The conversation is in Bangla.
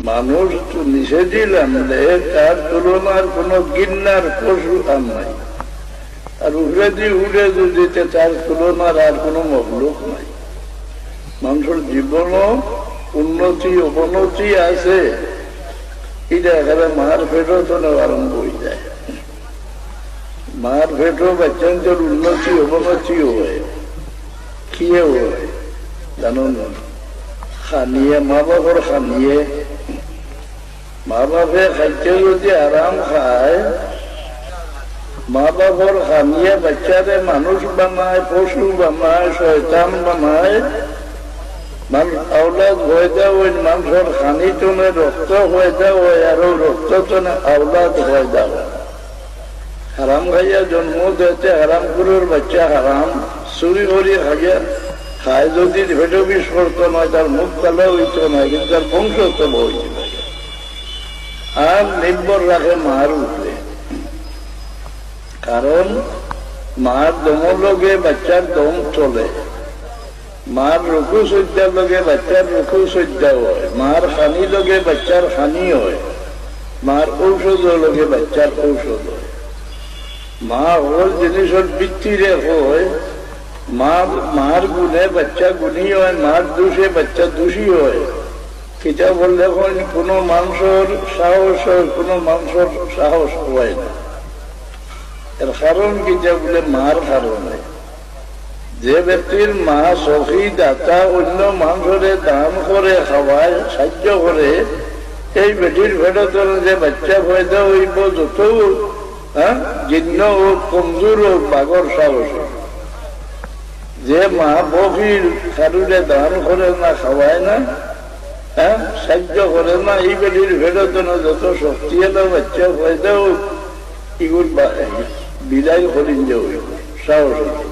মানুষ তো নিষেধিলাম তার তুলনার কোন গিন্নার পশু আর নাই, আর উড়ে দিয়ে উড়ে দিতে তার তুলনার আর কোন মখলুক নাই। মানুষের জীবনও উন্নতি অবনতি আছে, এটা এখানে মার পেটও তো আরম্ভ হয়ে যায়। মার পেটও বাচ্চাদের উন্নতি অবনতিও হয়, কিও হয় জানো না? খানিয়ে মা বাবার খানিয়ে, মা বাপে খাইতে যদি আরাম খায়, মা বাবার খানিয়ে বাচ্চারে মানুষ বানায়, পশু বানায়, শয়তান বানায়, আওলাদ হয়ে যাওয়া মানুষের খানি টনে রক্ত হয়ে যাওয়া, আর রক্ত টনে আওলাদ হয়ে যাওয়া। হারাম খাইয়া জন্ম দিতে হারাম গুরুর বাচ্চা হারাম চুরি করি খাইয়া খায়, যদি ভেটো বিষ করতো নয়, তার মুখ কালো হইতো না, কিন্তু তার বংশ তো হইতে পারে। আর নির্ভর রাখে মার উপরে, কারণ মার দমর লগে বাচ্চার দম চলে, মার রুকু সজ্জার লগে বাচ্চার রুকু সজ্জা হয়, মার খানি লগে বাচ্চার খানি হয়, মার ঔষধ লগে বাচ্চার ঔষধ হয়। মা হল জিনিসের বৃত্তিরে হয়, মার গুণে বাচ্চা গুণী হয়, মার দোষে বাচ্চা দোষী হয়। কিতা বললে কোনো মানুষের সাহস হয়, কোনো মানুষের সাহস হয় না। এর কারণ কিতা বলে মার কারণে, যে ব্যক্তির মা সখী দাতা অন্য মানুষের দান করে, খাওয়ায়, সাহায্য করে, এই বেটির ভেড়া যে বাচ্চা পয়দা হইব, যত জীর্ণ হোক, কমজোর হোক, বাগর সাহস। যে মা বকির কারুরে দান করে না, খাওয়ায় না, সাহায্য করে না, এই বেটির ভেড়া যত শক্তি এলো বাচ্চা পয়দা হোক, এগুলো বিদায় করিন যে হইব, সাহস হইব।